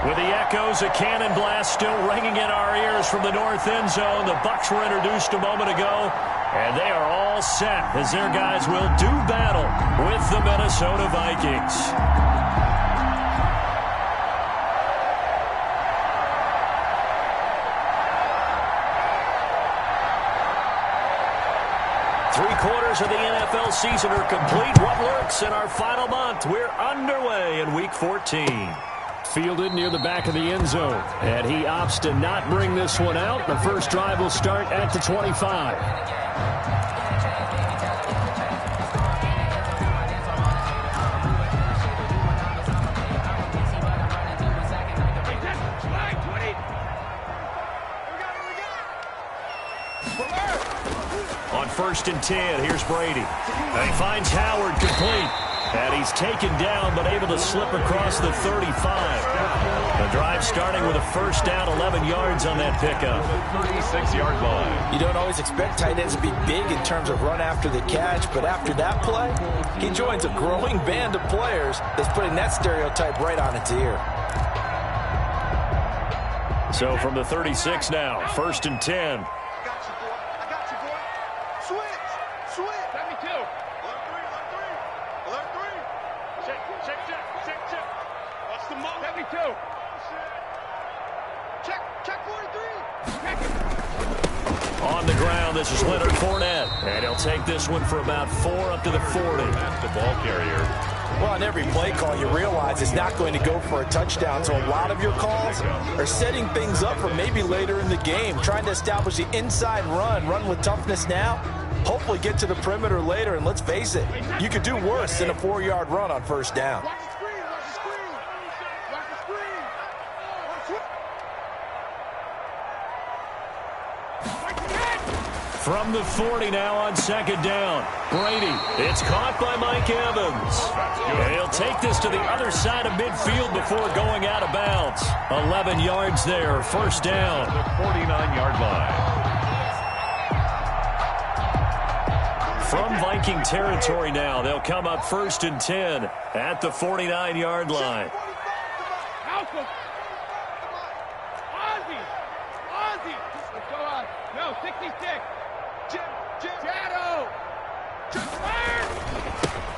With the echoes of cannon blast still ringing in our ears from the north end zone, the Bucs were introduced a moment ago, and they are all set as their guys will do battle with the Minnesota Vikings. Three-quarters of the NFL season are complete. What works in our final month? We're underway in Week 14. Fielded near the back of the end zone, and he opts to not bring this one out. The first drive will start at the 25. On 1st and 10, here's Brady. And he finds Howard complete. And he's taken down, but able to slip across the 35. The drive starting with a first down, 11 yards on that pickup. 36-yard line. You don't always expect tight ends to be big in terms of run after the catch, but after that play, he joins a growing band of players that's putting that stereotype right on its ear. So from the 36 now, 1st and 10. On the ground, this is Leonard Fournette. And he'll take this one for about 4 up to the 40. That's the ball carrier. Well, on every play call, you realize it's not going to go for a touchdown. So a lot of your calls are setting things up for maybe later in the game, trying to establish the inside run with toughness now, hopefully get to the perimeter later. And let's face it, you could do worse than a 4-yard run on first down. From the 40 now on 2nd down. Brady. It's caught by Mike Evans. And he'll take this to the other side of midfield before going out of bounds. 11 yards there. First down. The 49-yard line. From Viking territory now, they'll come up 1st and 10 at the 49-yard line. No, 66.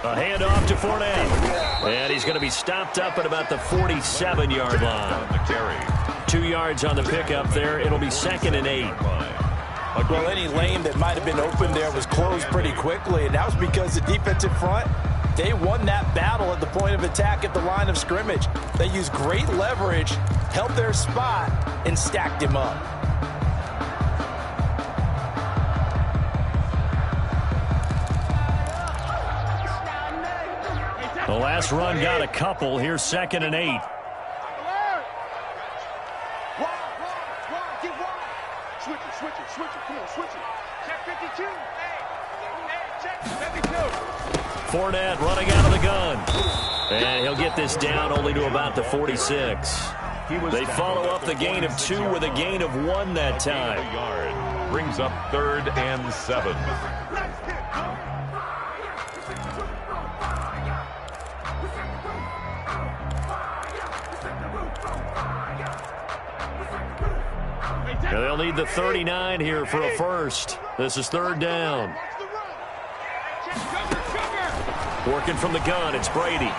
A handoff to Fournette. And he's going to be stopped up at about the 47-yard line. The carry. 2 yards on the pickup there. It'll be 2nd and 8. Well, any lane that might have been open there was closed pretty quickly, and that was because the defensive front, they won that battle at the point of attack at the line of scrimmage. They used great leverage, held their spot, and stacked him up. The last run got a couple. Here's 2nd and 8. Switch it. Come on, switch it. Check 52. Check 52. Fournette running out of the gun. And he'll get this down only to about the 46. They follow up the gain of 2 with a gain of 1 that time. A yard. Brings up 3rd and 7. They'll need the 39 here for a first. This is 3rd down. Working from the gun, it's Brady.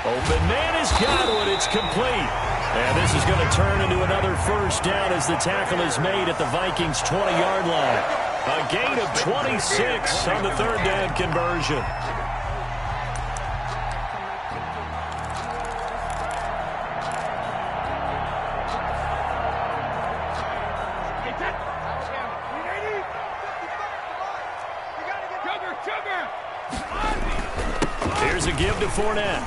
Open man has got one. It's complete. And this is going to turn into another first down as the tackle is made at the Vikings' 20-yard line. A gain of 26 on the 3rd down conversion. Here's a give to Fournette.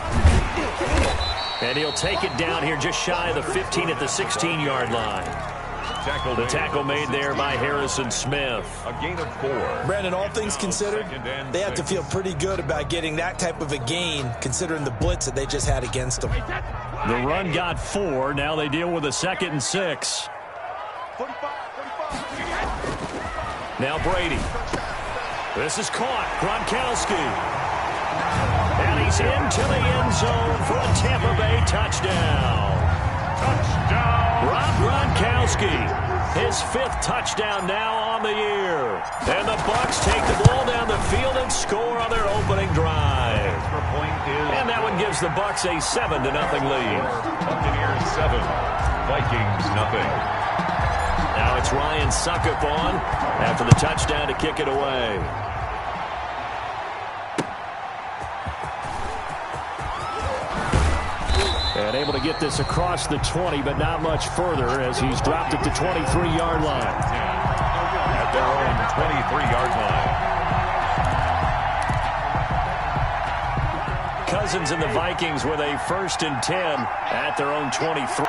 And he'll take it down here just shy of the 15 at the 16-yard line. The tackle made there by Harrison Smith. A gain of 4. Brandon, all things considered, they have to feel pretty good about getting that type of a gain, considering the blitz that they just had against them. The run got 4. Now they deal with a 2nd and 6. Now Brady. This is caught. Gronkowski. And he's into the end zone for a Tampa Bay touchdown. His 5th touchdown now on the year. And the Bucs take the ball down the field and score on their opening drive. And that one gives the Bucs a 7-0 lead. Buccaneers 7, Vikings nothing. Now it's Ryan Suckup on after the touchdown to kick it away. And able to get this across the 20, but not much further as he's dropped it to 23-yard line. At their own 23-yard line. Cousins and the Vikings with a 1st and 10 at their own 23.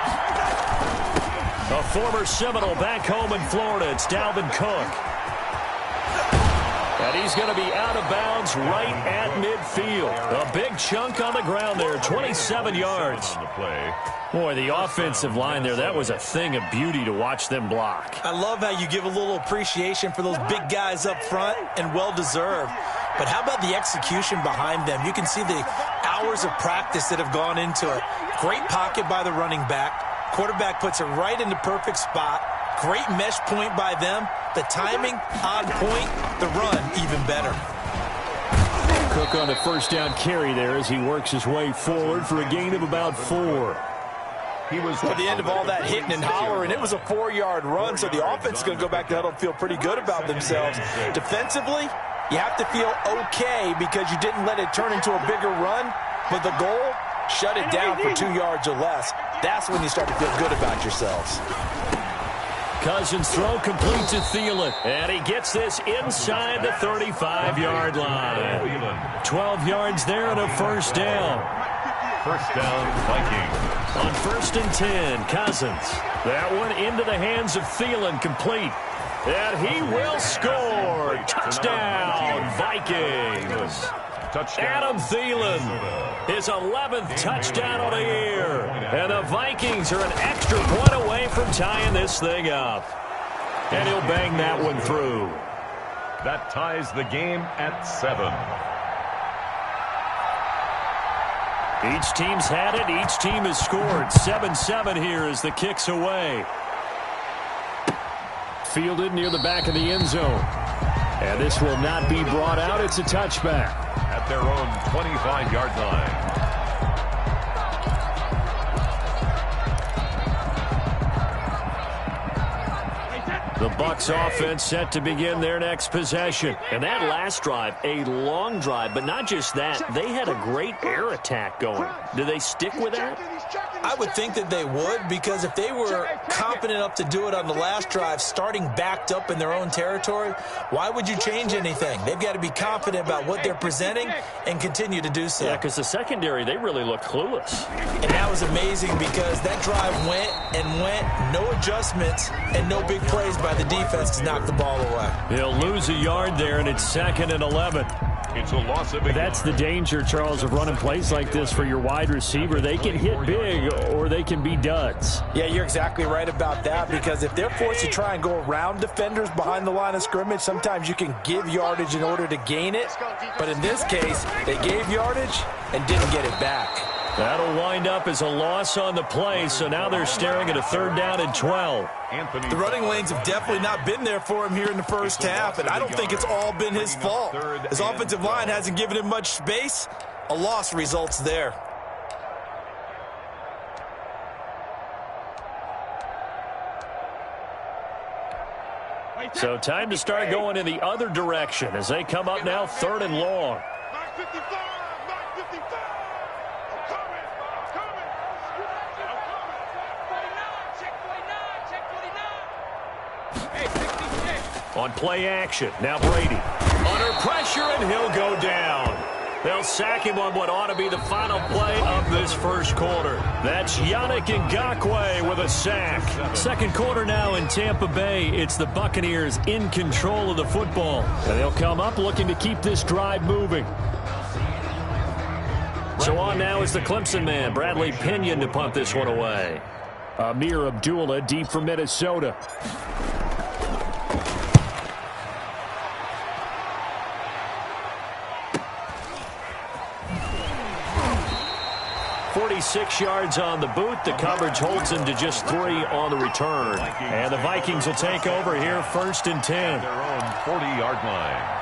A former Seminole back home in Florida. It's Dalvin Cook. And he's going to be out of bounds right at midfield. A big chunk on the ground there, 27 yards. Boy, the offensive line there, that was a thing of beauty to watch them block. I love how you give a little appreciation for those big guys up front, and well-deserved. But how about the execution behind them? You can see the hours of practice that have gone into it. Great pocket by the running back. Quarterback puts it right in the perfect spot. Great mesh point by them. The timing on point. The run even better. Cook on the 1st down carry there as he works his way forward for a gain of about 4. He was at the end of all that hitting and hollering. It was a 4-yard run, so the offense is going to go back to huddle and feel pretty good about themselves. Defensively, you have to feel okay because you didn't let it turn into a bigger run, but the goal, shut it down for 2 yards or less. That's when you start to feel good about yourselves. Cousins throw complete to Thielen, and he gets this inside the 35-yard line. 12 yards there and a 1st down. 1st down, Vikings. On 1st and 10, Cousins. That one into the hands of Thielen, complete. And he will score. Touchdown, Vikings. Adam Thielen, his 11th touchdown of the year. And the Vikings are an extra point away from tying this thing up. And he'll bang that one through. That ties the game at 7. Each team's had it. Each team has scored. 7-7 here as the kick's away. Fielded near the back of the end zone. And this will not be brought out. It's a touchback. At their own 25-yard line. The Bucs offense set to begin their next possession. And that last drive, a long drive, but not just that. They had a great air attack going. Do they stick with that? I would think that they would, because if they were confident enough to do it on the last drive, starting backed up in their own territory, why would you change anything? They've got to be confident about what they're presenting and continue to do so. Yeah, because the secondary, they really look clueless. And that was amazing because that drive went and went, no adjustments, and no big plays by the defense to knock the ball away. He'll lose a yard there, and it's 2nd and 11. It's a loss of That's the danger, Charles, of running plays like this for your wide receiver. They can hit big or they can be duds. Yeah, you're exactly right about that, because if they're forced to try and go around defenders behind the line of scrimmage, sometimes you can give yardage in order to gain it. But in this case, they gave yardage and didn't get it back. That'll wind up as a loss on the play, so now they're staring at a 3rd down and 12. The running lanes have definitely not been there for him here in the first half, and I don't think it's all been his fault. His offensive line hasn't given him much space. A loss results there. So time to start going in the other direction as they come up now 3rd and long. On play action, now Brady. Under pressure, and he'll go down. They'll sack him on what ought to be the final play of this first quarter. That's Yannick Ngakoue with a sack. 2nd quarter now in Tampa Bay. It's the Buccaneers in control of the football. And they'll come up looking to keep this drive moving. So on now is the Clemson man, Bradley Pinion, to punt this one away. Amir Abdullah deep for Minnesota. 46 26 yards on the boot. The coverage holds him to just 3 on the return. And the Vikings will take over here, 1st and 10. Their own 40-yard line.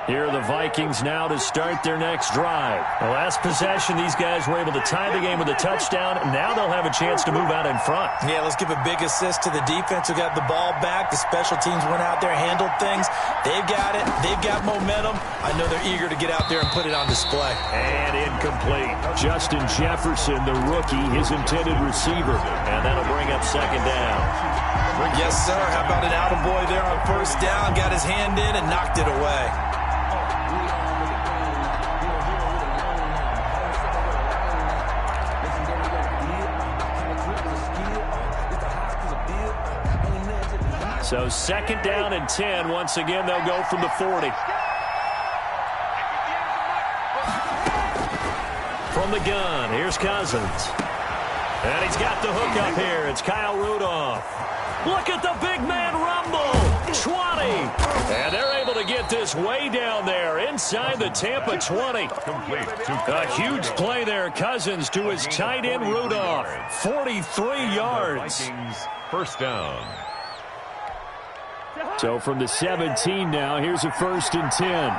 Here are the Vikings now to start their next drive. The last possession, these guys were able to tie the game with a touchdown, and now they'll have a chance to move out in front. Yeah, let's give a big assist to the defense who got the ball back. The special teams went out there, handled things. They've got it. They've got momentum. I know they're eager to get out there and put it on display. And incomplete. Justin Jefferson, the rookie, his intended receiver. And that'll bring up 2nd down. Yes, sir. How about an attaboy there on 1st down? Got his hand in and knocked it away. So 2nd down and 10. Once again, they'll go from the 40. From the gun, here's Cousins. And he's got the hook up here. It's Kyle Rudolph. Look at the big man rumble. 20. And they're able to get this way down there inside the Tampa 20. A huge play there. Cousins to his tight end Rudolph. 43 yards. 1st down. So from the 17 now, here's a 1st and 10.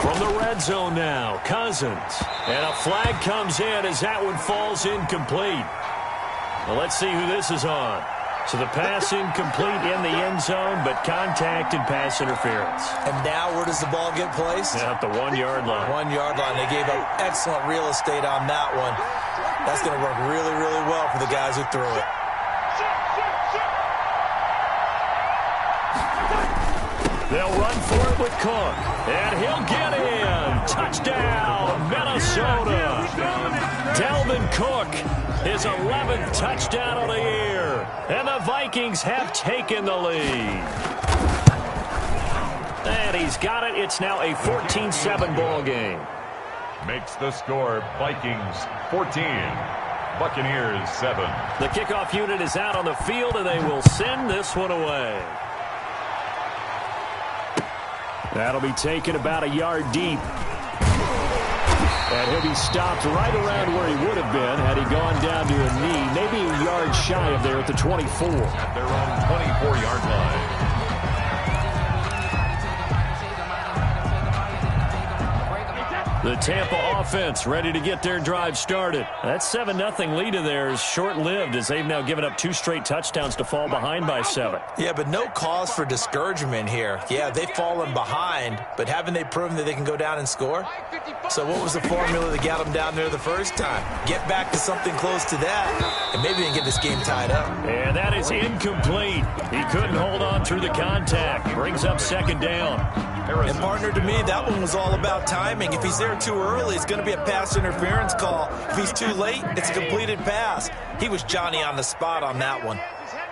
From the red zone now, Cousins. And a flag comes in as that one falls incomplete. Well, let's see who this is on. So the pass incomplete in the end zone, but contact and pass interference. And now where does the ball get placed? At the 1-yard line. 1-yard line. They gave up excellent real estate on that one. That's going to work really, really well for the guys who threw it. They'll run for it with Cook. And he'll get in. Touchdown, Minnesota. Dalvin Cook, his 11th touchdown of the year. And the Vikings have taken the lead. And he's got it. It's now a 14-7 ball game. Makes the score Vikings 14, Buccaneers 7. The kickoff unit is out on the field, and they will send this one away. That'll be taken about a yard deep. And he'll be stopped right around where he would have been had he gone down to a knee, maybe a yard shy of there at the 24. At their own 24-yard line. The Tampa offense ready to get their drive started. That 7-0 lead of theirs short-lived as they've now given up 2 straight touchdowns to fall behind by 7. Yeah, but no cause for discouragement here. Yeah, they've fallen behind, but haven't they proven that they can go down and score? So what was the formula that got them down there the first time? Get back to something close to that, and maybe they can get this game tied up. And that is incomplete. He couldn't hold on through the contact. Brings up 2nd down. And partner, to me, that one was all about timing. If he's there too early, it's going to be a pass interference call. If he's too late, it's a completed pass. He was Johnny on the spot on that one.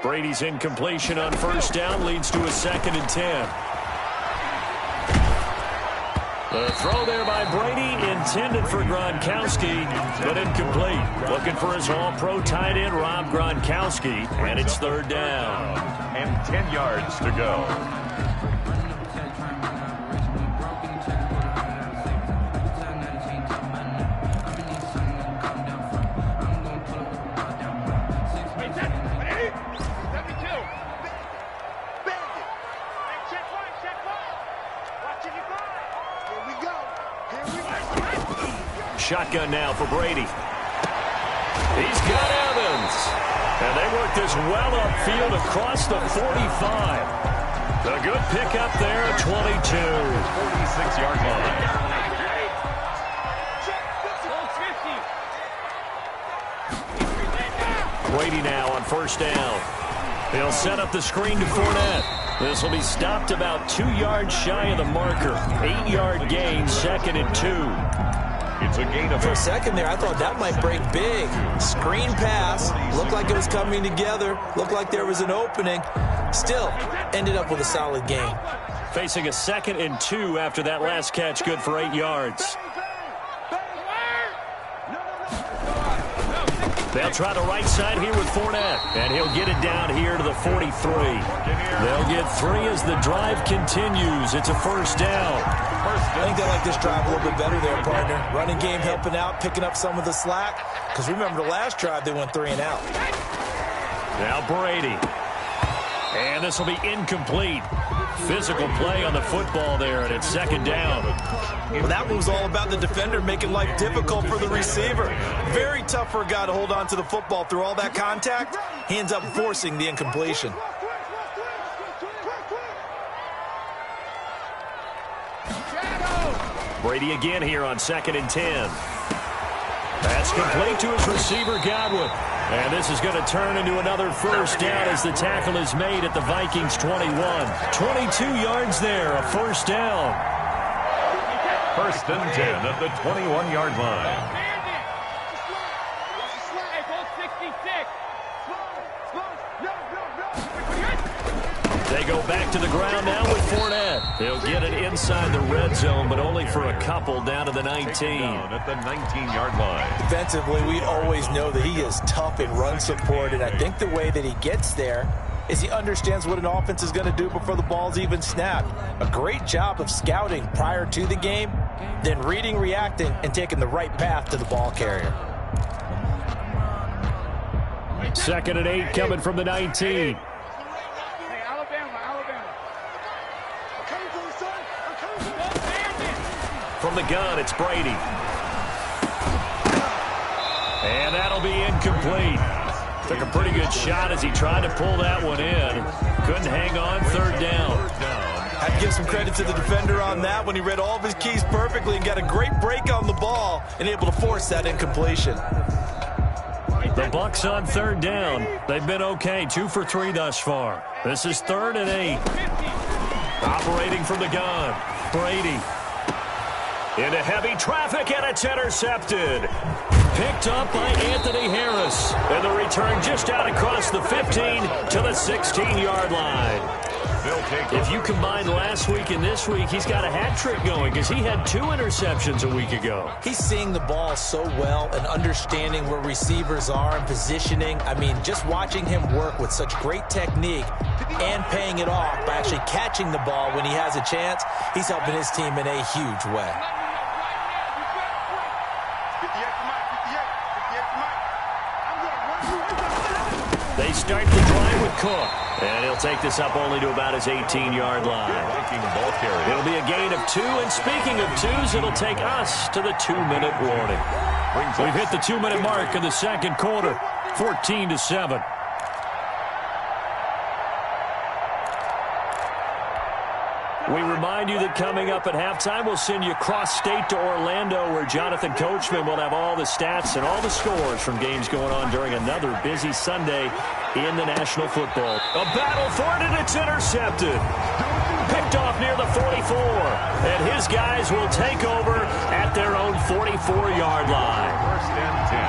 Brady's incompletion on 1st down leads to a 2nd and 10. The throw there by Brady intended for Gronkowski, but incomplete. Looking for his all-pro tight end, Rob Gronkowski, and it's 3rd down. And 10 yards to go. Shotgun now for Brady. He's got Evans. And they work this well upfield across the 45. A good pickup there at 22. 46-yard line. Brady now on 1st down. He'll set up the screen to Fournette. This will be stopped about 2 yards shy of the marker. 8-yard gain, 2nd and 2. It's a gain of For a second there, I thought that might break big. Screen pass. Looked like it was coming together. Looked like there was an opening. Still, ended up with a solid gain. Facing a 2nd and 2 after that last catch, good for 8 yards. They'll try the right side here with Fournette, and he'll get it down here to the 43. They'll get 3 as the drive continues. It's a first down. I think they like this drive a little bit better there, partner. Running game helping out, picking up some of the slack. Because remember the last drive, they went 3 and out. Now Brady. And this will be incomplete. Physical play on the football there, and it's second down. Well, that one was all about the defender making life difficult for the receiver. Very tough for a guy to hold on to the football through all that contact. He ends up forcing the incompletion. Brady again here on 2nd and 10. That's complete to his receiver, Godwin. And this is going to turn into another first down as the tackle is made at the Vikings 21. 22 yards there, a first down. 1st and 10 at the 21-yard line. They go back to the ground now with Fournette. They'll get it inside the red zone, but only for a couple down to the 19. Down at the 19-yard line. Defensively, we always know that he is tough in run support, and I think the way that he gets there is he understands what an offense is going to do before the ball's even snapped. A great job of scouting prior to the game, then reading, reacting, and taking the right path to the ball carrier. 2nd and 8 coming from the 19. From the gun, it's Brady. And that'll be incomplete. Took a pretty good shot as he tried to pull that one in. Couldn't hang on, 3rd down. I'd give some credit to the defender on that when he read all of his keys perfectly and got a great break on the ball and able to force that incompletion. The Bucs on 3rd down. They've been okay, 2 for 3 thus far. This is 3rd and 8. Operating from the gun, Brady. Into heavy traffic, and it's intercepted. Picked up by Anthony Harris. And the return just out across the 15 to the 16-yard line. If you combine last week and this week, he's got a hat trick going because he had 2 interceptions a week ago. He's seeing the ball so well and understanding where receivers are and positioning. I mean, just watching him work with such great technique and paying it off by actually catching the ball when he has a chance, he's helping his team in a huge way. They start the drive with Cook. And he'll take this up only to about his 18-yard line. It'll be a gain of 2. And speaking of 2s, it'll take us to the 2-minute warning. We've hit the 2-minute mark in the 2nd quarter. 14-7. We remind you that coming up at halftime, we'll send you cross-state to Orlando, where Jonathan Coachman will have all the stats and all the scores from games going on during another busy Sunday in the National Football. A battle for it, and it's intercepted. Picked off near the 44, and his guys will take over at their own 44-yard line.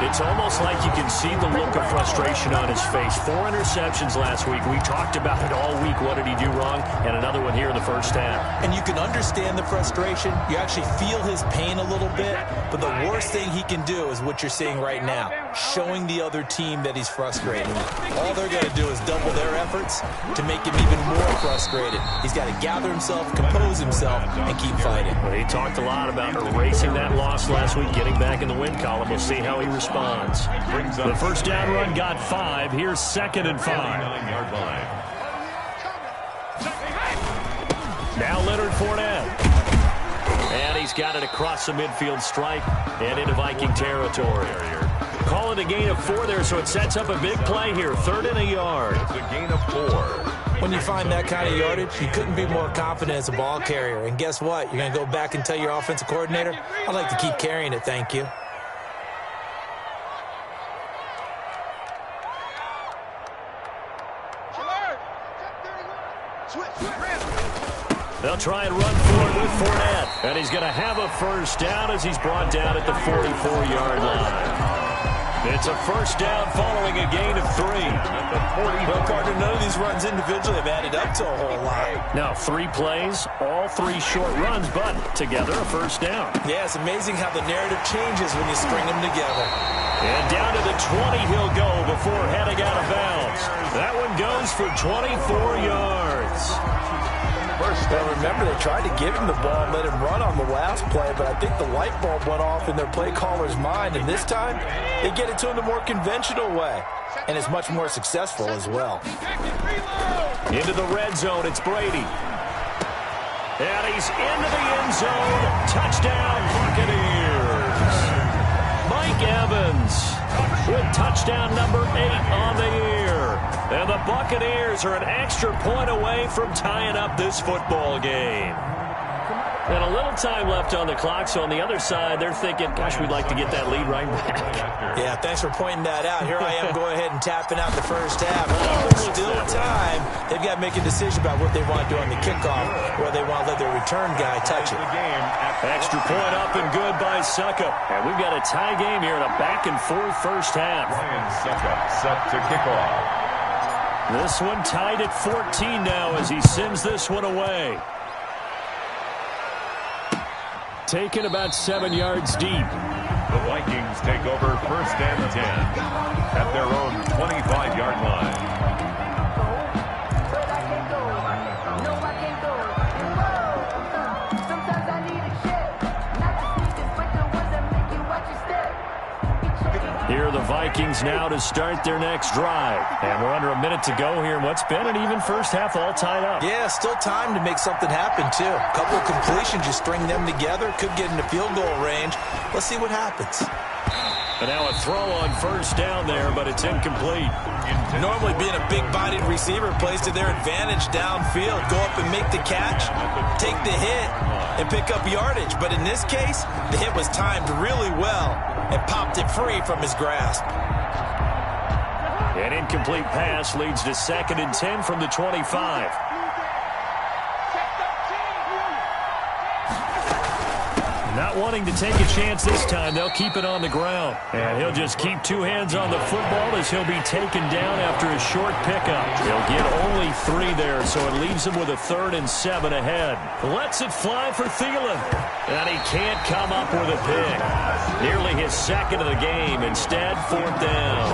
It's almost like you can see the look of frustration on his face. 4 interceptions last week. We talked about it all week. What did he do wrong? And another one here in the first half. And you can understand the frustration. You actually feel his pain a little bit. But the worst thing he can do is what you're seeing right now, showing the other team that he's frustrated. All they're going to do is double their efforts to make him even more frustrated. He's got to gather himself, compose himself, and keep fighting. Well, he talked a lot about erasing that loss last week, getting back in the win column. We'll see how he responds. The first down run got 5. Here's 2nd and 5. Now Leonard Fournette. And he's got it across the midfield stripe and into Viking territory. Call it a gain of 4 there, so it sets up a big play here. 3rd and a yard. It's a gain of 4. When you find that kind of yardage, you couldn't be more confident as a ball carrier. And guess what? You're going to go back and tell your offensive coordinator, I'd like to keep carrying it, thank you. They'll try and run for it with Fournette. And he's going to have a first down as he's brought down at the 44-yard line. It's a first down following a gain of 3. Well, partner, none of these runs individually have added up to a whole lot. Now, 3 plays, all 3 short runs, but together a first down. Yeah, it's amazing how the narrative changes when you string them together. And down to the 20 he'll go before heading out of bounds. That one goes for 24 yards. Well, remember, they tried to give him the ball and let him run on the last play, but I think the light bulb went off in their play caller's mind, and this time they get it to him the more conventional way, and it's much more successful as well. Into the red zone, it's Brady. And he's into the end zone. Touchdown, Buccaneers. Mike Evans with touchdown number 8 on the year. And the Buccaneers are an extra point away from tying up this football game. And a little time left on the clock, so on the other side, they're thinking, gosh, we'd like to get that lead right back. Yeah, thanks for pointing that out. Here I am going ahead and tapping out the first half. There's still time. They've got to make a decision about what they want to do on the kickoff, or they want to let their return guy touch it. Extra point up and good by Suckup. And we've got a tie game here in a back-and-forth first half. Ryan Suckup set to kick off. This one tied at 14 now as he sends this one away. Taken about 7 yards deep. The Vikings take over 1st and 10 at their own 25-yard line. Here are the Vikings now to start their next drive. And we're under a minute to go here in what's been an even first half all tied up. Yeah, still time to make something happen, too. A couple of completions, you string them together, could get into field goal range. Let's see what happens. And now a throw on first down there, but it's incomplete. Normally being a big-bodied receiver plays to their advantage downfield. Go up and make the catch, take the hit, and pick up yardage. But in this case, the hit was timed really well and popped it free from his grasp. An incomplete pass leads to 2nd and 10 from the 25. Not wanting to take a chance this time, they'll keep it on the ground. And he'll just keep 2 hands on the football as he'll be taken down after a short pickup. He'll get only 3 there, so it leaves him with a 3rd and 7 ahead. Lets it fly for Thielen. And he can't come up with a pick. Nearly his 2nd of the game. Instead, 4th down.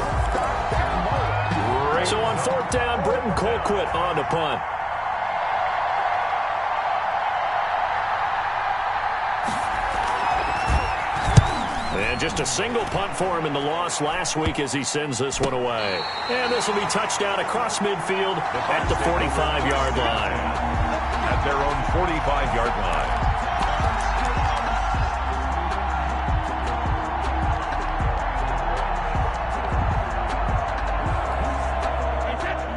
So on 4th down, Britton Colquitt on to punt. And just a single punt for him in the loss last week as he sends this one away. And this will be touchdown across midfield at the 45-yard line. At their own 45-yard line.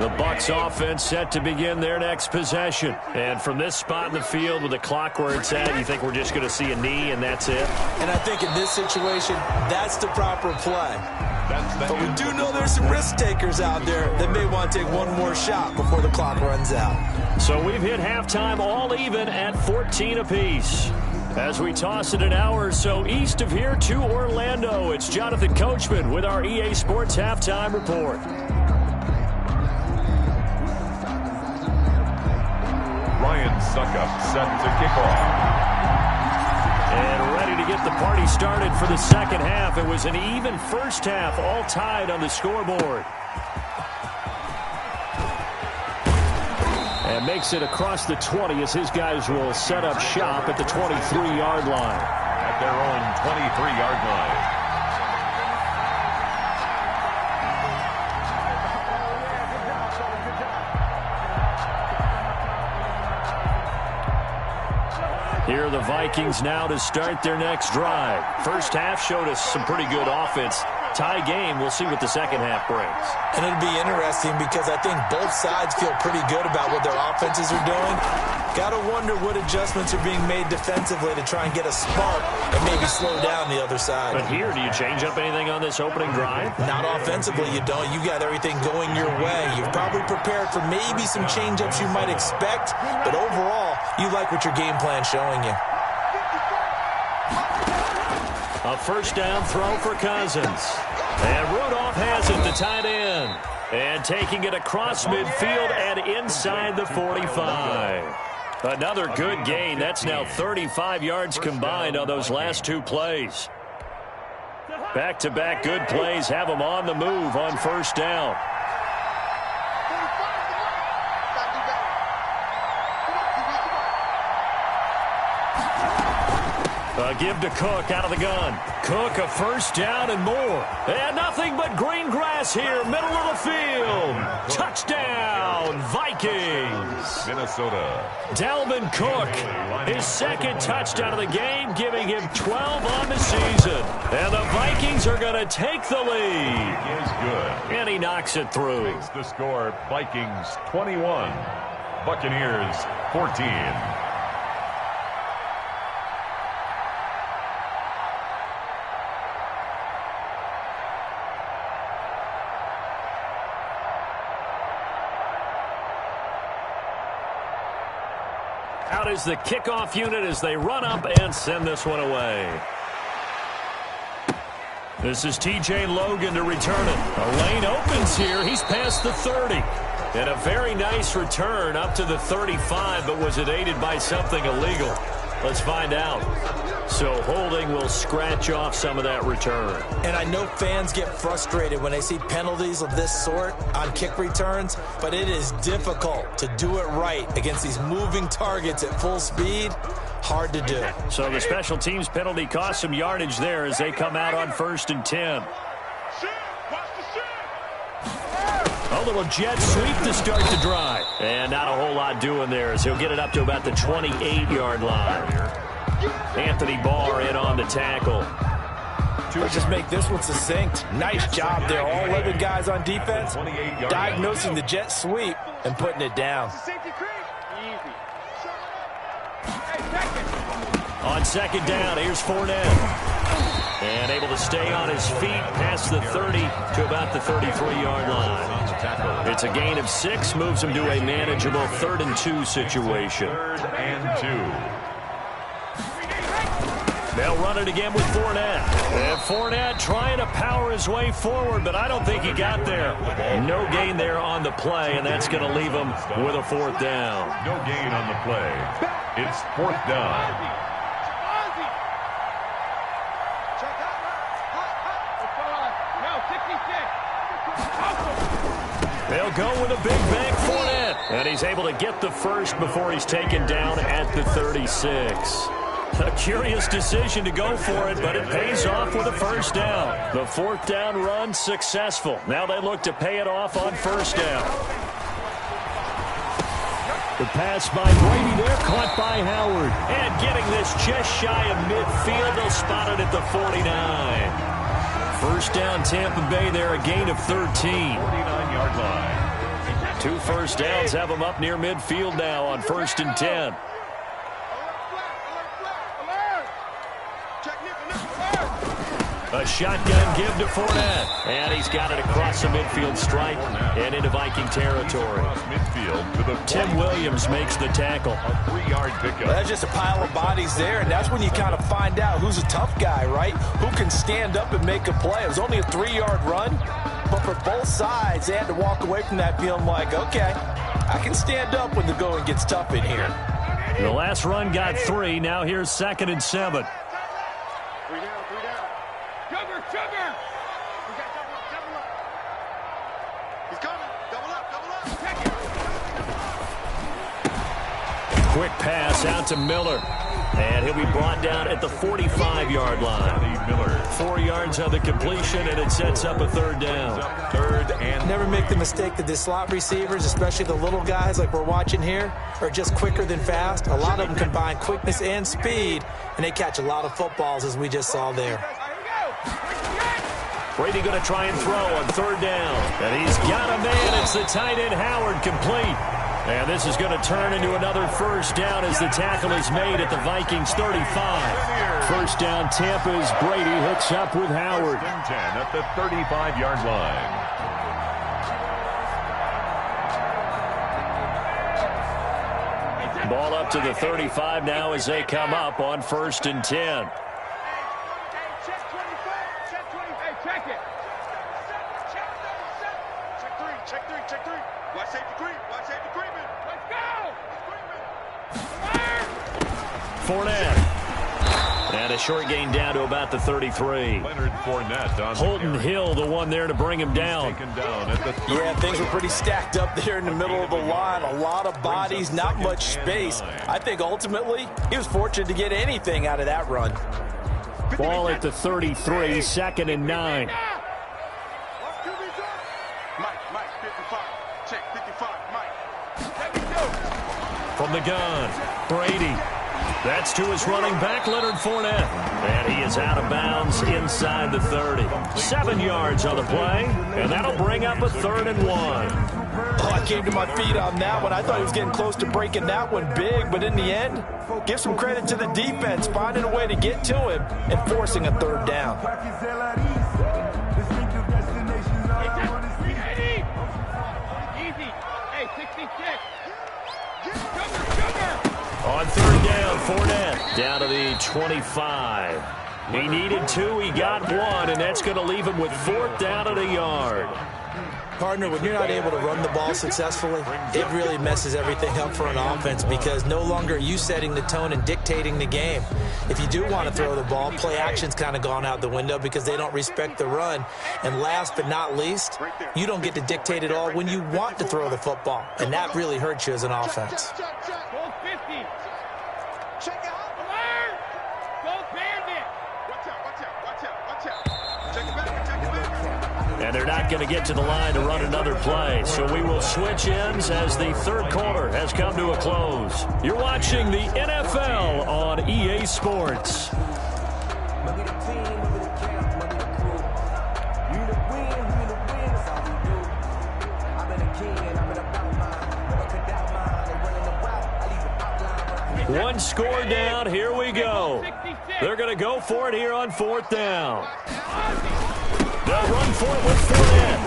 The Bucs offense set to begin their next possession. And from this spot in the field with the clock where it's at, you think we're just going to see a knee and that's it? And I think in this situation, that's the proper play. But we do know there's some risk takers out there that may want to take one more shot before the clock runs out. So we've hit halftime all even at 14 apiece. As we toss it an hour or so east of here to Orlando, it's Jonathan Coachman with our EA Sports Halftime Report. Ryan Suckup set to kick off. And ready to get the party started for the second half. It was an even first half, all tied on the scoreboard. And makes it across the 20 as his guys will set up shop at the 23-yard line. At their own 23-yard line. Here are the Vikings now to start their next drive. First half showed us some pretty good offense. Tie game, we'll see what the second half brings. And it'll be interesting because I think both sides feel pretty good about what their offenses are doing. Got to wonder what adjustments are being made defensively to try and get a spark and maybe slow down the other side. But here, do you change up anything on this opening drive? Not offensively, you don't. You got everything going your way. You've probably prepared for maybe some change-ups you might expect, but overall, you like what your game plan's showing you. A first down throw for Cousins. And Rudolph has it, the tight end. And taking it across midfield and inside the 45. Another good gain. That's now 35 yards combined on those last 2 plays. Back-to-back good plays have them on the move on first down. Give to Cook out of the gun. Cook a first down and more. And nothing but green grass here, middle of the field. Touchdown, Vikings. Minnesota. Dalvin Cook, his second touchdown of the game, giving him 12 on the season. And the Vikings are going to take the lead. He is good. And he knocks it through. Makes the score Vikings 21, Buccaneers 14. Out is the kickoff unit as they run up and send this one away. This is T.J. Logan to return it. A lane opens here. He's past the 30. And a very nice return up to the 35, but was it aided by something illegal? Let's find out. So holding will scratch off some of that return. And I know fans get frustrated when they see penalties of this sort on kick returns, but it is difficult to do it right against these moving targets at full speed. Hard to do. So the special teams penalty cost some yardage there as they come out on 1st and 10. A little jet sweep to start the drive. And not a whole lot doing there as he'll get it up to about the 28-yard line. Anthony Barr in on the tackle. Let's just make this one succinct. Nice job there. All 11 guys on defense diagnosing the jet sweep and putting it down. On second down, here's Fournette. And able to stay on his feet past the 30 to about the 33-yard line. It's a gain of 6, moves him to a manageable 3rd and 2 situation. 3rd and 2. They'll run it again with Fournette. And Fournette trying to power his way forward, but I don't think he got there. No gain there on the play, and that's going to leave him with a 4th down. No gain on the play. It's 4th down. They'll go with a big bank Fournette. And he's able to get the first before he's taken down at the 36. A curious decision to go for it, but it pays off with a first down. The 4th down run successful. Now they look to pay it off on 1st down. The pass by Brady there, caught by Howard. And getting this just shy of midfield, they'll spot it at the 49. First down Tampa Bay there, a gain of 13. 49-yard line. 2 first downs have them up near midfield now on 1st and 10. A shotgun give to Fournette. And he's got it across the midfield stripe and into Viking territory. Midfield to the Tim Williams makes the tackle. A 3-yard pickup. Well, that's just a pile of bodies there, and that's when you kind of find out who's a tough guy, right? Who can stand up and make a play. It was only a 3-yard run, but for both sides, they had to walk away from that feeling like, okay, I can stand up when the going gets tough in here. The last run got 3. Now here's 2nd and 7. Sugar! We got double up. He's coming. Double up. Take it. Quick pass out to Miller. And he'll be brought down at the 45-yard line. Miller. 4 yards on the completion, and it sets up a 3rd down. 3rd and Never make the mistake that the slot receivers, especially the little guys like we're watching here, are just quicker than fast. A lot of them combine quickness and speed, and they catch a lot of footballs, as we just saw there. Brady going to try and throw on 3rd down. And he's got a man. It's the tight end Howard, complete. And this is going to turn into another first down as the tackle is made at the Vikings 35. First down Tampa's Brady hooks up with Howard. 10 at the 35-yard line. Ball up to the 35 now as they come up on 1st and 10. Fournette. And a short gain down to about the 33. Leonard Fournette on Holton Hill, the one there to bring him down. Taken down at the 30. Yeah, things were pretty stacked up there in the middle of the line. A lot of bodies, not much space. I think ultimately he was fortunate to get anything out of that run. Ball at the 33, 2nd and 9. Mike, 55. Check, 55, Mike. Let me go. From the gun, Brady. That's to his running back, Leonard Fournette. And he is out of bounds inside the 30. 7 yards on the play, and that'll bring up a 3rd and 1. Oh, I came to my feet on that one. I thought he was getting close to breaking that one big, but in the end, give some credit to the defense, finding a way to get to him and forcing a 3rd down. On 3rd down, Fournette down to the 25. He needed 2, he got 1, and that's going to leave him with 4th down at a yard. Partner, when you're not able to run the ball successfully, it really messes everything up for an offense because no longer are you setting the tone and dictating the game. If you do want to throw the ball, play action's kind of gone out the window because they don't respect the run. And last but not least, you don't get to dictate it all when you want to throw the football. And that really hurts you as an offense. And they're not going to get to the line to run another play. So we will switch ends as the 3rd quarter has come to a close. You're watching the NFL on EA Sports. One score down. Here we go. They're going to go for it here on 4th down. They'll run for it with Fournette.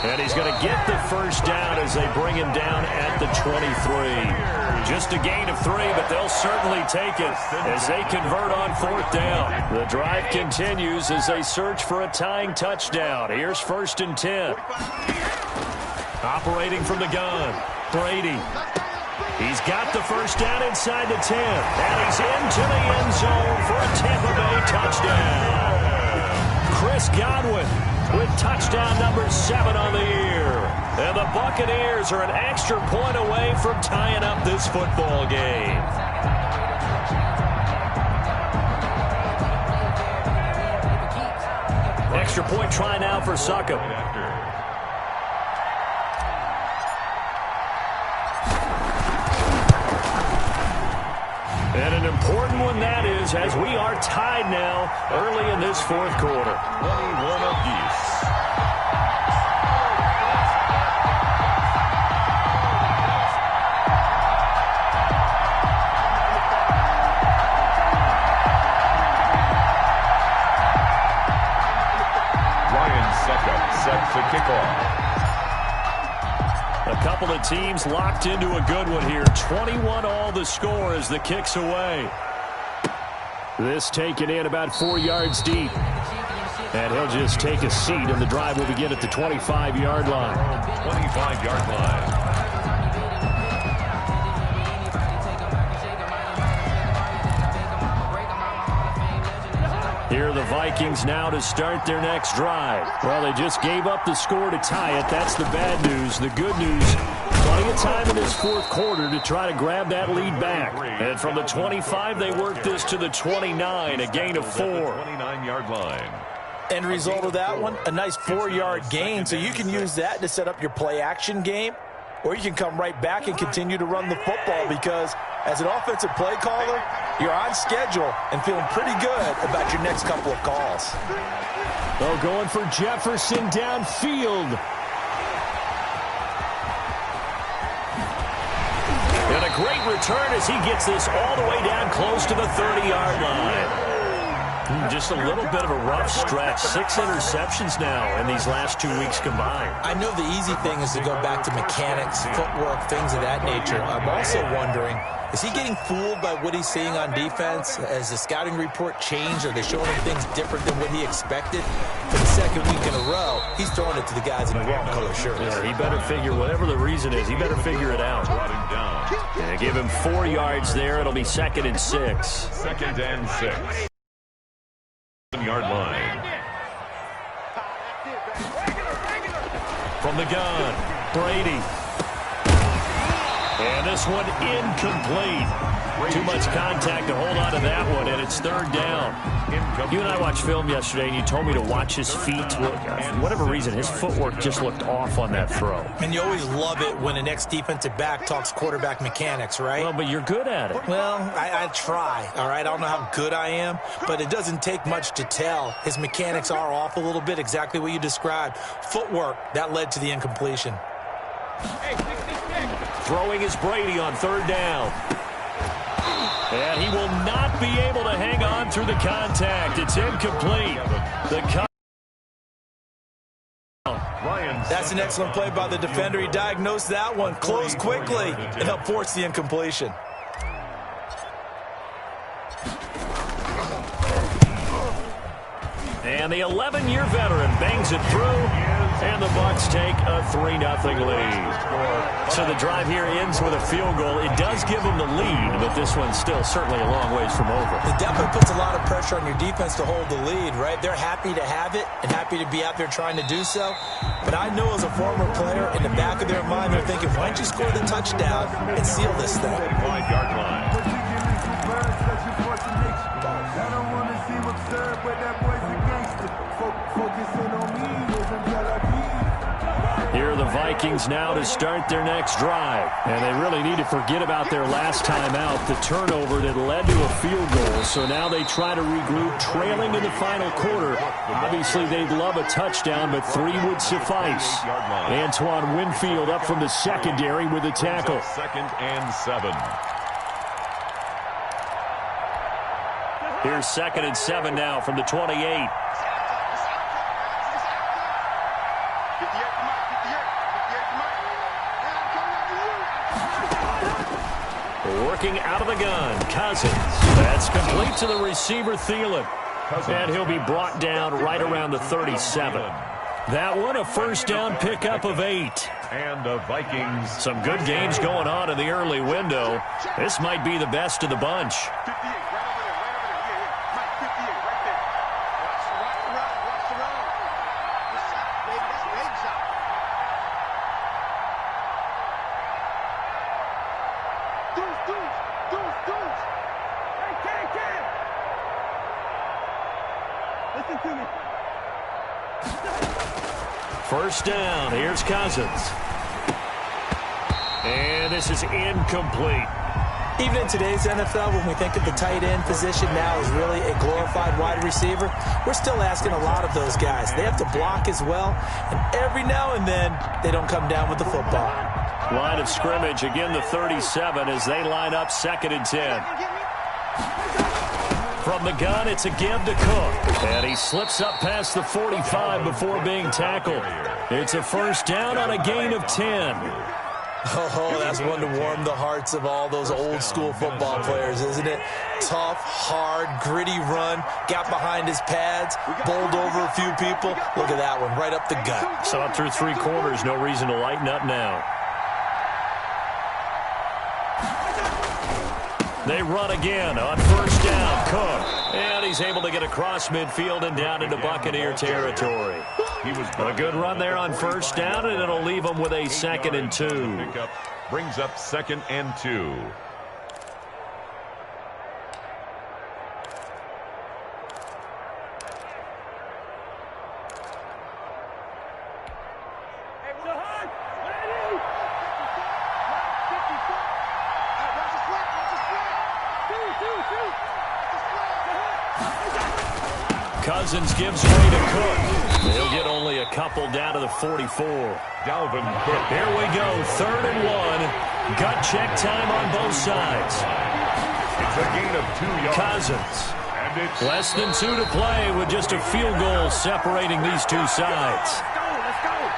And he's going to get the 1st down as they bring him down at the 23. Just a gain of 3, but they'll certainly take it as they convert on 4th down. The drive continues as they search for a tying touchdown. Here's 1st and 10. Operating from the gun, Brady. He's got the 1st down inside the 10. And he's into the end zone for a Tampa Bay touchdown. Chris Godwin with touchdown number 7 on the year. And the Buccaneers are an extra point away from tying up this football game. Extra point try now for Succop. And an important one that is, as we are tied now early in this 4th quarter. 21 apiece. Ryan Succop set to kick off. A couple of teams locked into a good one here. 21 all the score as the kick's away. This taken in about 4 yards deep. And he'll just take a seat, and the drive will begin at the 25-yard line. 25-yard line. Here are the Vikings now to start their next drive. Well, they just gave up the score to tie it. That's the bad news. The good news, plenty of time in this 4th quarter to try to grab that lead back. And from the 25, they work this to the 29, a gain of 4. 29-yard line. End result of that one, a nice 4-yard gain, so you can use that to set up your play-action game, or you can come right back and continue to run the football because as an offensive play caller, you're on schedule and feeling pretty good about your next couple of calls. Oh, going for Jefferson downfield. And a great return as he gets this all the way down close to the 30-yard line. Just a little bit of a rough stretch. 6 interceptions now in these last 2 weeks combined. I know the easy thing is to go back to mechanics, footwork, things of that nature. I'm also wondering, is he getting fooled by what he's seeing on defense? Has the scouting report changed? Are they showing him things different than what he expected? For the 2nd week in a row, he's throwing it to the guys in the wrong color shirts. Yeah, he better figure, whatever the reason is, he better figure it out. And give him 4 yards there. It'll be 2nd and 6. 2nd and 6. From the gun, Brady. And this one incomplete. Too much contact to hold on to that one, and it's third down. You and I watched film yesterday, and you told me to watch his feet. For whatever reason, his footwork just looked off on that throw. And you always love it when an ex-defensive back talks quarterback mechanics, right? Well, but you're good at it. Well, I try, all right? I don't know how good I am, but it doesn't take much to tell. His mechanics are off a little bit, exactly what you described. Footwork, that led to the incompletion. Throwing is Brady on third down. And he will not be able to hang on through the contact. It's incomplete. That's an excellent play by the defender. He diagnosed that one, closed quickly, and helped force the incompletion. And the 11-year veteran bangs it through, and the Bucs take a 3-0 lead. So the drive here ends with a field goal. It does give them the lead, but this one's still certainly a long ways from over. It definitely puts a lot of pressure on your defense to hold the lead, right? They're happy to have it and happy to be out there trying to do so. But I know as a former player, in the back of their mind, they're thinking, why don't you score the touchdown and seal this thing? 5-yard line. Here are the Vikings now to start their next drive. And they really need to forget about their last time out, the turnover that led to a field goal. So now they try to regroup, trailing in the final quarter. Obviously, they'd love a touchdown, but 3 would suffice. Antoine Winfield up from the secondary with a tackle. 2nd and 7. Here's 2nd and 7 now from the 28. Working out of the gun, Cousins. That's complete to the receiver, Thielen. And he'll be brought down right around the 37. That one, a first down pickup of 8. And the Vikings. Some good games going on in the early window. This might be the best of the bunch. 58, right over there. Mike, 58, right there. Watch the run. Good shot, baby. That's a big shot. Deuce. Hey, Ken. Listen to me. First down, here's Cousins. And this is incomplete. Even in today's NFL, when we think of the tight end position now as really a glorified wide receiver, we're still asking a lot of those guys. They have to block as well, and every now and then, they don't come down with the football. Line of scrimmage, again the 37 as they line up 2nd and 10. From the gun, it's a give to Cook. And he slips up past the 45 before being tackled. It's a first down on a gain of 10. Oh, that's one to warm the hearts of all those old-school football players, isn't it? Tough, hard, gritty run, got behind his pads, bowled over a few people. Look at that one, right up the gut. So up through 3 quarters, no reason to lighten up now. They run again on first down, Cook. And he's able to get across midfield and down into Buccaneer territory. A good run there on first down, and it'll leave him with a 2nd and 2. Brings up 2nd and 2. Cousins gives way to Cook. He'll get only a couple down to the 44. Dalvin Cook. Here we go, 3rd and 1. Gut check time on both sides. It's a gain of 2 yards. Cousins. And it's Less than 2 to play with just a field goal separating these two sides. Let's go.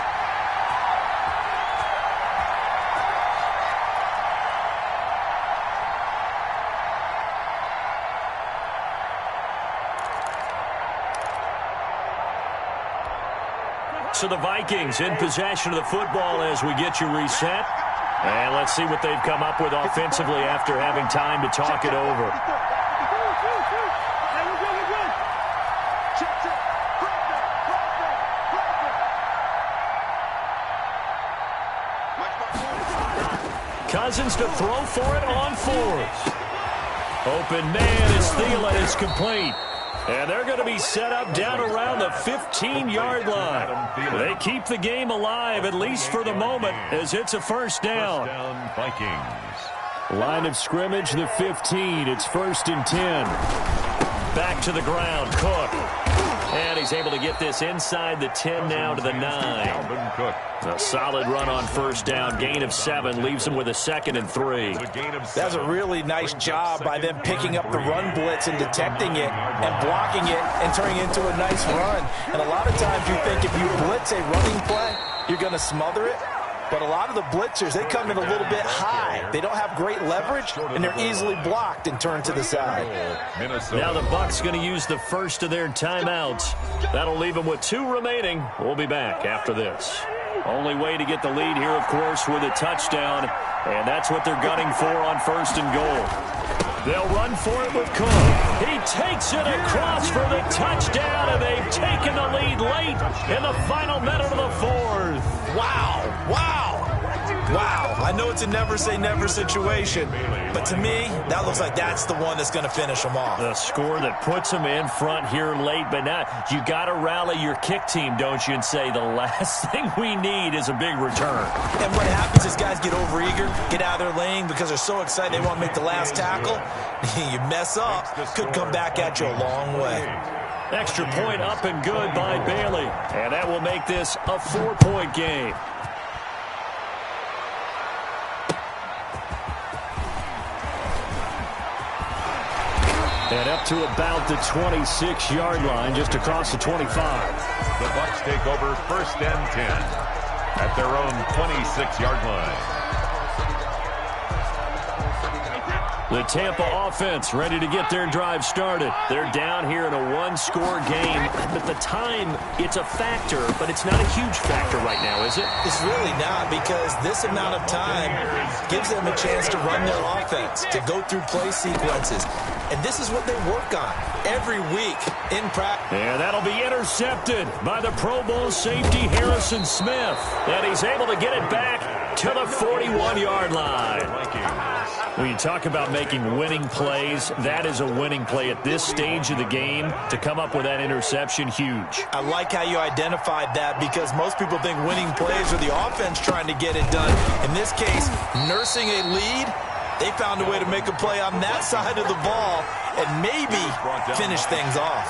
So the Vikings in possession of the football as we get you reset. And let's see what they've come up with offensively after having time to talk it over. Cousins to throw for it on fourth. Open man is Thielen. It's complete. And they're going to be set up down around the 15-yard line. They keep the game alive, at least for the moment, as it's a first down. Vikings. Line of scrimmage, the 15. It's 1st and 10. Back to the ground, Cook. And he's able to get this inside the 10 now to the 9. Cook. A solid run on first down. Gain of 7 leaves him with a 2nd and 3. That's a really nice job by them picking up the run blitz and detecting it and blocking it and turning it into a nice run. And a lot of times you think if you blitz a running play, you're going to smother it. But a lot of the blitzers, they come in a little bit high. They don't have great leverage, and they're easily blocked and turned to the side. Now the Bucs going to use the first of their timeouts. That'll leave them with 2 remaining. We'll be back after this. Only way to get the lead here, of course, with a touchdown. And that's what they're gunning for on 1st and goal. They'll run for it with Cook. He takes it across for the touchdown, and they've taken the lead late in the final minute of the 4th. Wow. I know it's a never-say-never situation, but to me, that looks like that's the one that's going to finish them off. The score that puts them in front here late, but now you got to rally your kick team, don't you, and say the last thing we need is a big return. And what happens is guys get overeager, get out of their lane because they're so excited they want to make the last tackle. You mess up, could come back at you a long way. Extra point up and good by Bailey, and that will make this a 4-point game. And up to about the 26-yard line, just across the 25. The Bucs take over 1st and 10 at their own 26-yard line. The Tampa offense ready to get their drive started. They're down here in a 1-score game. At the time, it's a factor, but it's not a huge factor right now, is it? It's really not, because this amount of time gives them a chance to run their offense, to go through play sequences. And this is what they work on every week in practice. And that'll be intercepted by the Pro Bowl safety Harrison Smith. And he's able to get it back to the 41-yard line. When you talk about making winning plays, that is a winning play at this stage of the game. To come up with that interception, huge. I like how you identified that, because most people think winning plays are the offense trying to get it done. In this case, nursing a lead, they found a way to make a play on that side of the ball and maybe finish things off.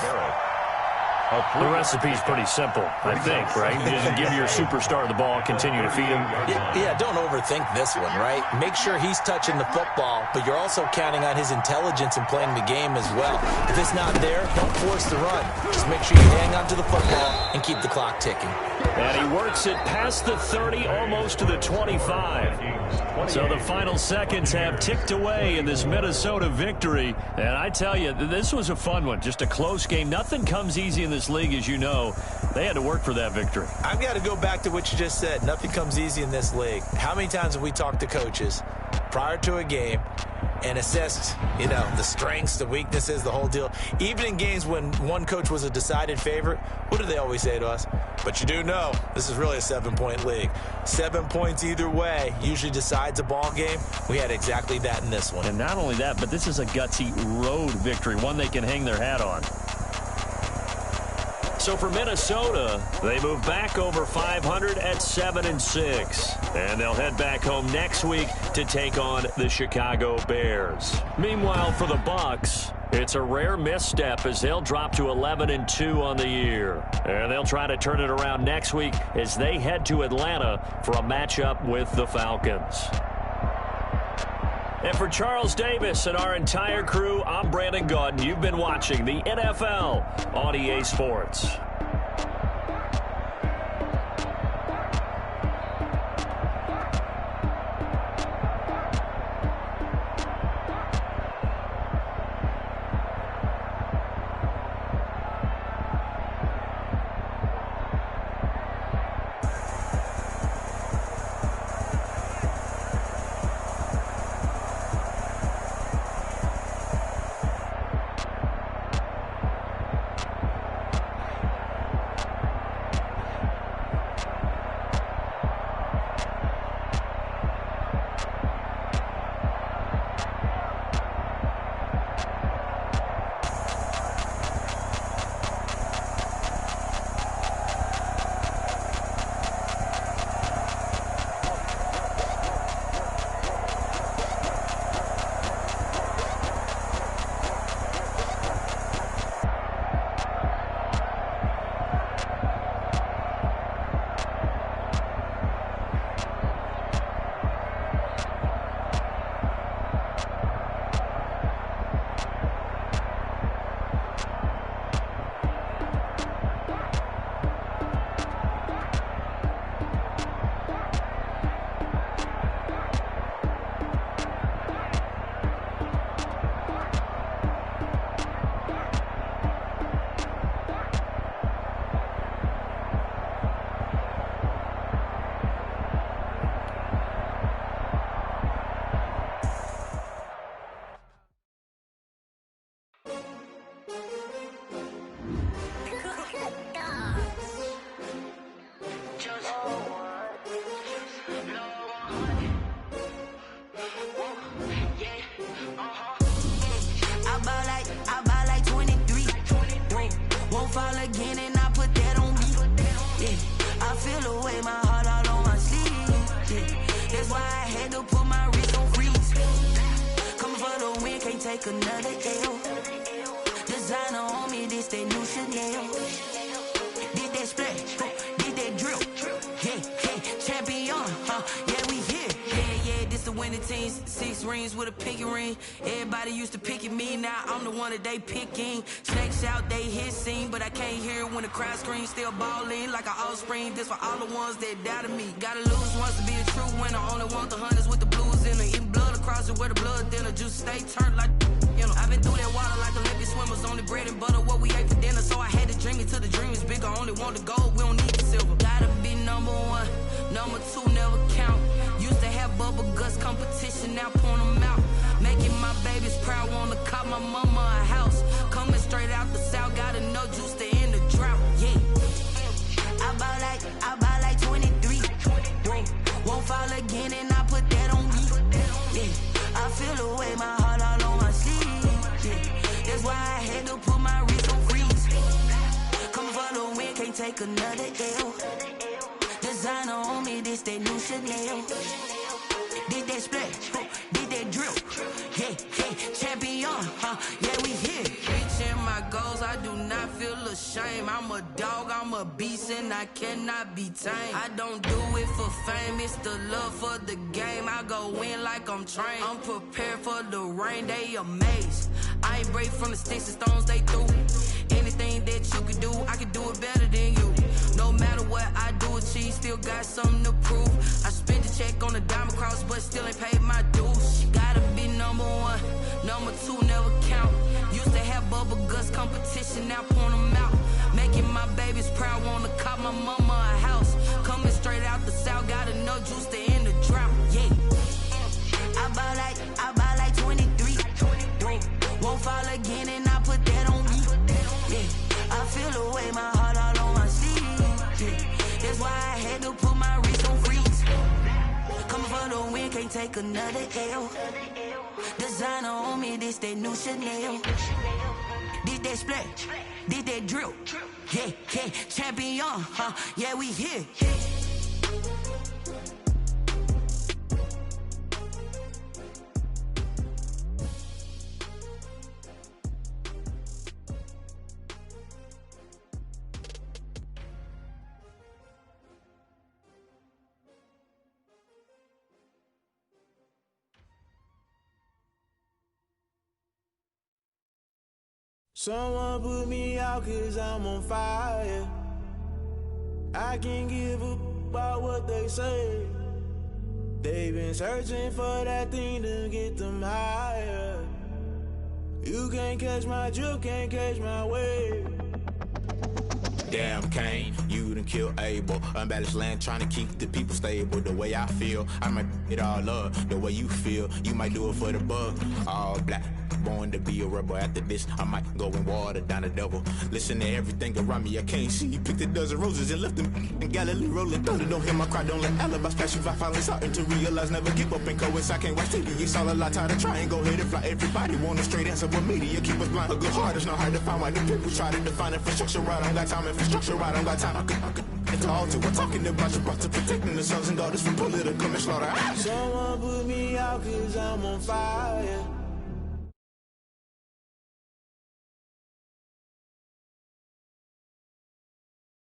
The recipe's pretty simple, I think, right? You just give your superstar the ball, continue to feed him. Yeah, don't overthink this one, right? Make sure he's touching the football, but you're also counting on his intelligence in playing the game as well. If it's not there, don't force the run. Just make sure you hang on to the football and keep the clock ticking. And he works it past the 30, almost to the 25. So the final seconds have ticked away in this Minnesota victory. And I tell you, this was a fun one. Just a close game. Nothing comes easy in this league, as you know. They had to work for that victory. I've got to go back to what you just said. Nothing comes easy in this league. How many times have we talked to coaches prior to a game and assessed, the strengths, the weaknesses, the whole deal? Even in games when one coach was a decided favorite, what do they always say to us? But you do know, this is really a 7-point league. 7 points either way usually decides a ball game. We had exactly that in this one. And not only that, but this is a gutsy road victory, one they can hang their hat on. So for Minnesota, they move back over 500 at 7-6. And they'll head back home next week to take on the Chicago Bears. Meanwhile, for the Bucs, it's a rare misstep as they'll drop to 11-2 on the year. And they'll try to turn it around next week as they head to Atlanta for a matchup with the Falcons. And for Charles Davis and our entire crew, I'm Brandon Gaudin. You've been watching the NFL on EA Sports. feel the way, my heart all on my sleeve. Yeah. That's why I had to put my wrist on freeze. Coming for the win, can't take another L. Designer on me, this that new Chanel. Did that splash, did that drill. Yeah, champion, yeah, we here. Yeah, this the winning team. 6 rings with a pinky ring. Everybody used to pick at me, now I'm the one that they picking. Snakes out, they hit scene, but I can't hear it when the crowd screams. Still ballin' like an offspring. This for all the ones that doubted me. Gotta lose once to be a true winner. Only want the hunters with the blues in it. Eating blood across it where the blood thinner. Juice stay turned like, you know. I've been through that water like Olympic swimmers. Only bread and butter, what we ate for dinner. So I had to dream it till the dream is bigger. Only want the gold, we don't need the silver. Gotta be number 1, number 2 never count. Used to have bubble guts competition, now point them out. Making my babies proud, wanna cop my mama a house. Coming straight out the south, gotta know juice to end the drought. Yeah, I buy like 23. Won't fall again, and I put that on me. Yeah, I feel the way, my heart all on my sleeve. Yeah, that's why I had to put my wrist on freeze. Coming for the win, can't take another L. Designer on me, this that new Chanel. Did that splash, did that drill. Yeah, champion, yeah, we here. Reaching my goals, I do not feel ashamed. I'm a dog, I'm a beast, and I cannot be tamed. I don't do it for fame, it's the love for the game. I go in like I'm trained. I'm prepared for the rain, they amazed. I ain't break from the sticks and stones they threw. Anything that you could do, I could do it better than you. No matter what I do, achieve, still got something to prove. I spent the check on the diamond cross, but still ain't paid my dues. Gotta be number 1, number 2 never count. Used to have bubble guts competition, now point them out. Making my babies proud, wanna cop my mama a house. Coming straight out the south, gotta know juice to end the drought. Yeah, I buy like 23. Won't fall again, and I put that on me. Yeah, I feel the way, my heart all on my sleeve. Yeah, that's why I had to put my wrist on freeze. Coming for the win, can't take another L. Designer on me, this that new Chanel. Did that splash, did that drill. Yeah, champion, yeah, we here. Someone put me out 'cause I'm on fire. I can't give a about what they say. They've been searching for that thing to get them higher. You can't catch my drift, can't catch my wave. Damn Kane, you done killed Abel. Unbalanced land, trying to keep the people stable. The way I feel, I might it all up. The way you feel, you might do it for the bug. All black, born to be a rebel. After this, I might go and water down the devil. Listen to everything around me, I can't see. Picked a dozen roses and left them in Galilee rolling thunder. Don't hear my cry, don't let alibis pass you. I finally starting to realize, never give up and coincide. Can't watch TV, it's all a lot. Time to try and go ahead and fly. Everybody want a straight answer, but media keep us blind. A good heart is not hard to find. Why the people try to define infrastructure right? I don't got time, infrastructure right? I don't got time. I could it's all to. We're talking about you, brought to protecting the sons and daughters from political slaughter. Someone put me out 'cause I'm on fire.